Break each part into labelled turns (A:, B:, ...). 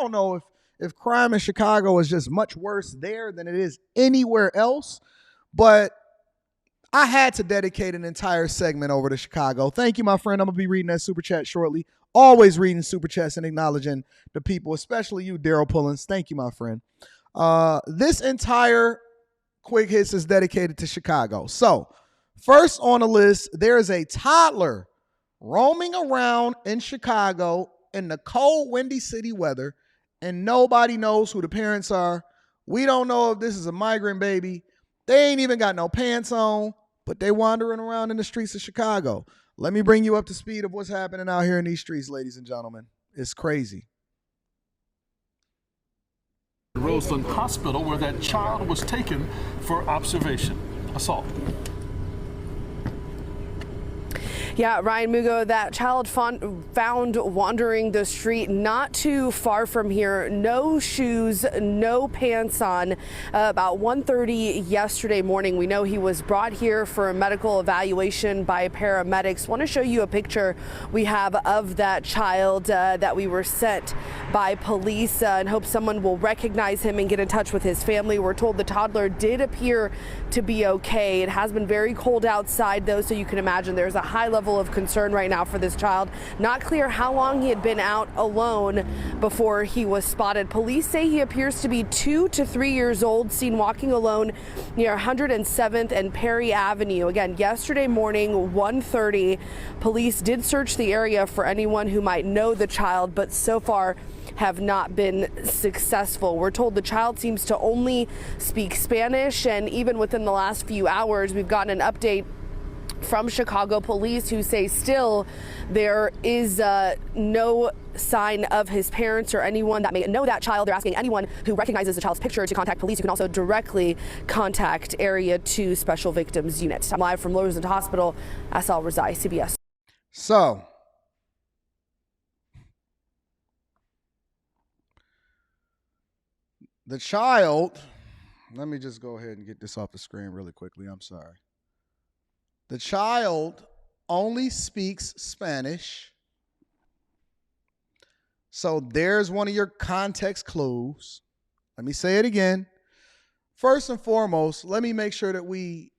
A: don't know if crime in Chicago is just much worse there than it is anywhere else, but I had to dedicate an entire segment over to Chicago. Thank you, my friend. I'm going to be reading that super chat shortly. Always reading super chats and acknowledging the people, especially you, Daryl Pullins. Thank you, my friend. This entire Quick Hits is dedicated to Chicago. So, first on the list, there is a toddler roaming around in Chicago in the cold, windy city weather, and nobody knows who the parents are. We don't know if this is a migrant baby. They ain't even got no pants on, but they wandering around in the streets of Chicago. Let me bring you up to speed of what's happening out here in these streets, ladies and gentlemen. It's crazy.
B: Roseland Hospital, where that child was taken for observation. Assault.
C: Yeah, Ryan Mugo, that child found wandering the street not too far from here. No shoes, no pants on. About 1:30 yesterday morning, we know he was brought here for a medical evaluation by paramedics. Want to show you a picture we have of that child that we were sent by police and hope someone will recognize him and get in touch with his family. We're told the toddler did appear to be okay. It has been very cold outside, though, so you can imagine there's a high level of concern right now for this child. Not clear how long he had been out alone before he was spotted. Police say he appears to be 2 to 3 years old, seen walking alone near 107th and Perry Avenue. Again, yesterday morning, 1:30, police did search the area for anyone who might know the child, but so far have not been successful. We're told the child seems to only speak Spanish, and even within the last few hours, we've gotten an update from Chicago police who say still there is no sign of his parents or anyone that may know that child. They're asking anyone who recognizes the child's picture to contact police. You can also directly contact Area 2 Special Victims Unit. I'm live from Roseland Hospital. Asal Razai, CBS.
A: So, the child, let me just go ahead and get this off the screen really quickly. I'm sorry. The child only speaks Spanish. So there's one of your context clues. Let me say it again. First and foremost, let me make sure that we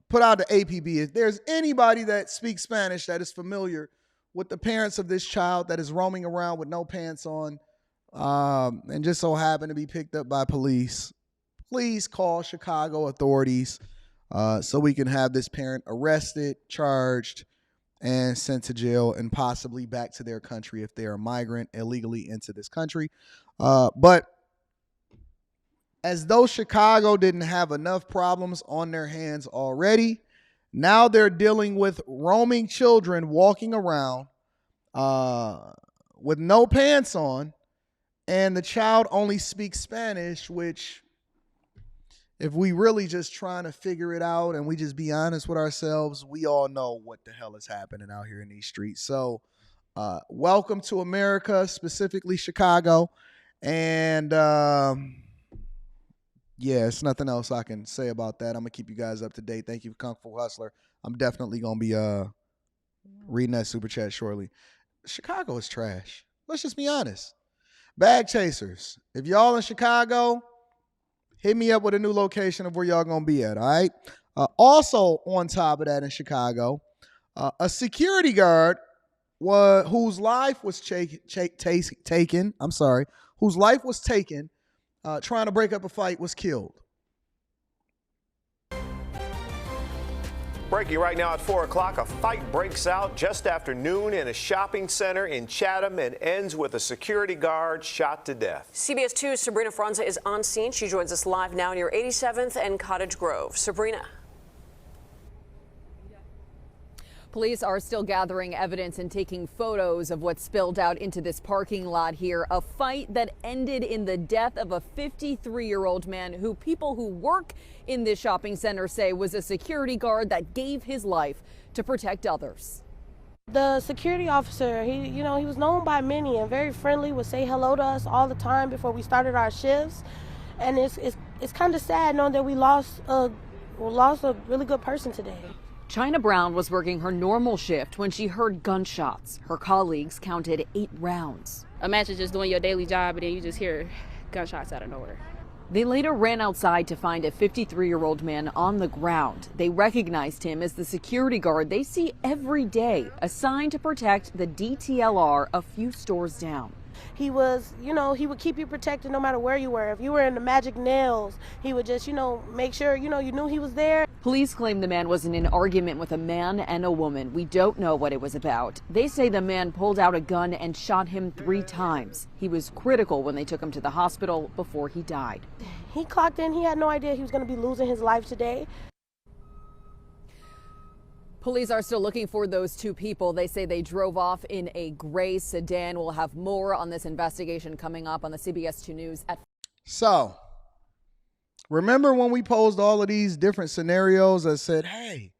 A: put out the APB. If there's anybody that speaks Spanish that is familiar with the parents of this child that is roaming around with no pants on and just so happen to be picked up by police, please call Chicago authorities so we can have this parent arrested, charged, and sent to jail and possibly back to their country if they are a migrant illegally into this country. But as though Chicago didn't have enough problems on their hands already, now they're dealing with roaming children walking around with no pants on, and the child only speaks Spanish, which, if we really just trying to figure it out and we just be honest with ourselves, we all know what the hell is happening out here in these streets. So welcome to America, specifically Chicago. And yeah, it's nothing else I can say about that. I'm going to keep you guys up to date. Thank you, Kung Fu Hustler. I'm definitely going to be reading that super chat shortly. Chicago is trash. Let's just be honest. Bag chasers, if y'all in Chicago, hit me up with a new location of where y'all gonna be at, all right? Also on top of that in Chicago, a security guard whose life was taken trying to break up a fight was killed.
D: Breaking right now at 4 o'clock, a fight breaks out just after noon in a shopping center in Chatham and ends with a security guard shot to death.
E: CBS 2's Sabrina Franza is on scene. She joins us live now near 87th and Cottage Grove. Sabrina.
F: Police are still gathering evidence and taking photos of what spilled out into this parking lot here. A fight that ended in the death of a 53-year-old man who people who work in this shopping center say was a security guard that gave his life to protect others.
G: The security officer, he was known by many and very friendly, would say hello to us all the time before we started our shifts. And it's kind of sad knowing that we lost a really good person today.
F: China Brown was working her normal shift when she heard gunshots. Her colleagues counted 8 rounds.
H: Imagine just doing your daily job and then you just hear gunshots out of nowhere.
F: They later ran outside to find a 53-year-old man on the ground. They recognized him as the security guard they see every day, assigned to protect the DTLR a few stores down.
G: He was, he would keep you protected no matter where you were. If you were in the Magic Nails, he would just, make sure, you knew he was there.
F: Police claim the man was in an argument with a man and a woman. We don't know what it was about. They say the man pulled out a gun and shot him 3 times. He was critical when they took him to the hospital before he died.
G: He clocked in. He had no idea he was going to be losing his life today.
F: Police are still looking for those 2 people. They say they drove off in a gray sedan. We'll have more on this investigation coming up on the CBS 2 News at.
A: So, remember when we posed all of these different scenarios that said, hey,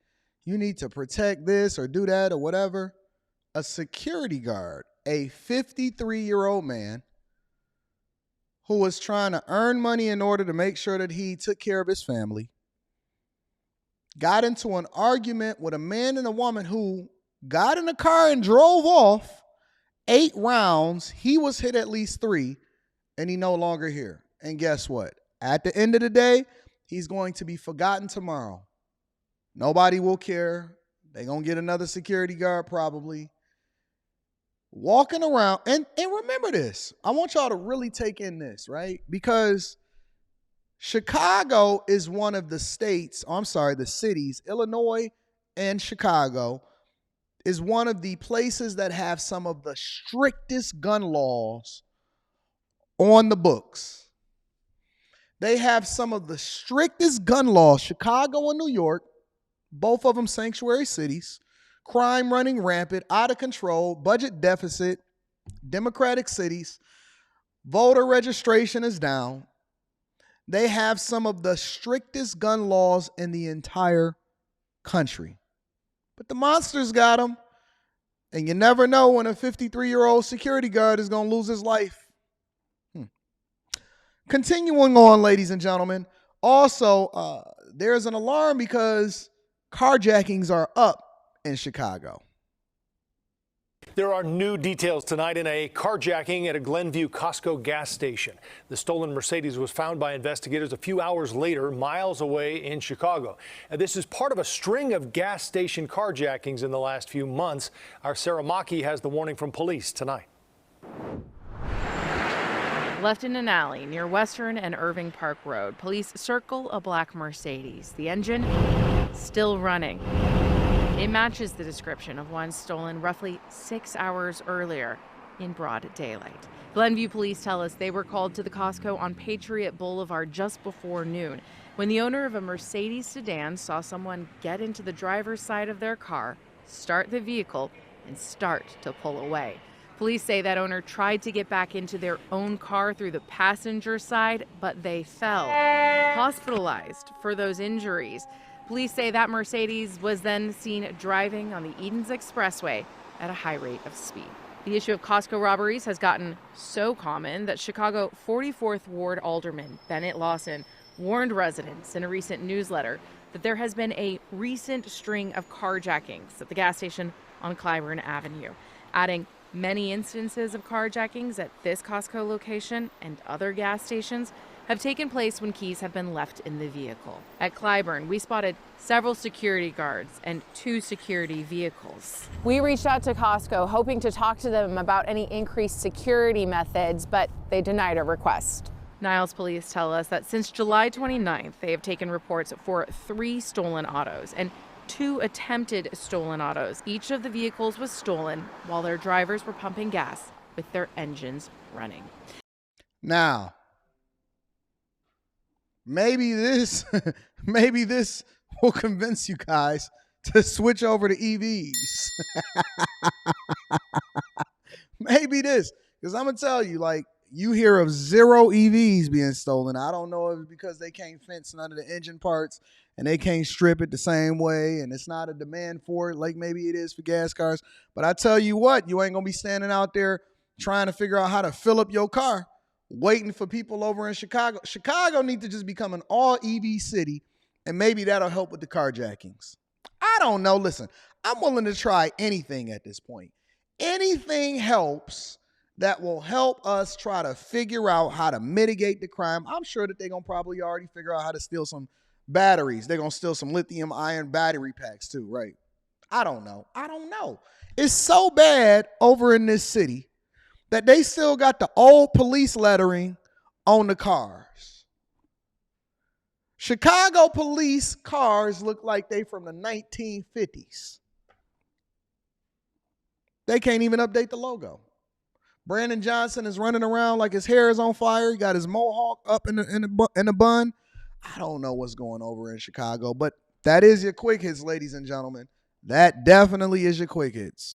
A: you need to protect this or do that or whatever? A security guard, a 53-year-old man who was trying to earn money in order to make sure that he took care of his family, got into an argument with a man and a woman who got in the car and drove off. 8 rounds. He was hit at least 3, and he no longer here. And guess what? At the end of the day, he's going to be forgotten tomorrow. Nobody will care. They're going to get another security guard probably. Walking around. And remember this. I want y'all to really take in this, right? Because Chicago is one of the the cities, Illinois and Chicago, is one of the places that have some of the strictest gun laws on the books. They have some of the strictest gun laws, Chicago and New York, both of them sanctuary cities, crime running rampant, out of control, budget deficit, democratic cities, voter registration is down. They have some of the strictest gun laws in the entire country. But the monsters got them. And you never know when a 53-year-old security guard is going to lose his life. Continuing on, ladies and gentlemen. Also, there's an alarm because carjackings are up in Chicago.
I: There are new details tonight in a carjacking at a Glenview Costco gas station. The stolen Mercedes was found by investigators a few hours later, miles away in Chicago. This is part of a string of gas station carjackings in the last few months. Our Sarah Maki has the warning from police tonight.
J: Left in an alley near Western and Irving Park Road, police circle a black Mercedes. The engine still running. It matches the description of one stolen roughly 6 hours earlier in broad daylight. Glenview police tell us they were called to the Costco on Patriot Boulevard just before noon when the owner of a Mercedes sedan saw someone get into the driver's side of their car, start the vehicle, and start to pull away. Police say that owner tried to get back into their own car through the passenger side, but they fell, hospitalized for those injuries. Police say that Mercedes was then seen driving on the Edens Expressway at a high rate of speed. The issue of Costco robberies has gotten so common that Chicago 44th Ward Alderman Bennett Lawson warned residents in a recent newsletter that there has been a recent string of carjackings at the gas station on Clybourn Avenue, adding many instances of carjackings at this Costco location and other gas stations have taken place when keys have been left in the vehicle. At Clybourn, we spotted several security guards and 2 security vehicles.
C: We reached out to Costco hoping to talk to them about any increased security methods, but they denied our request.
J: Niles police tell us that since July 29th, they have taken reports for 3 stolen autos and 2 attempted stolen autos. Each of the vehicles was stolen while their drivers were pumping gas with their engines running.
A: Now, maybe this will convince you guys to switch over to EVs. Maybe this, because I'm going to tell you, like, you hear of 0 EVs being stolen. I don't know if it's because they can't fence none of the engine parts and they can't strip it the same way and it's not a demand for it like maybe it is for gas cars. But I tell you what, you ain't going to be standing out there trying to figure out how to fill up your car waiting for people over in Chicago. Chicago needs to just become an all EV city, and maybe that'll help with the carjackings. I don't know. Listen, I'm willing to try anything at this point. Anything helps that will help us try to figure out how to mitigate the crime. I'm sure that they're going to probably already figure out how to steal some batteries. They're going to steal some lithium ion battery packs too, right? I don't know. It's so bad over in this city that they still got the old police lettering on the cars. Chicago police cars look like they from the 1950s. They can't even update the logo. Brandon Johnson is running around like his hair is on fire. He got his mohawk up in the bun. I don't know what's going over in Chicago, but that is your quick hits, ladies and gentlemen. That definitely is your quick hits.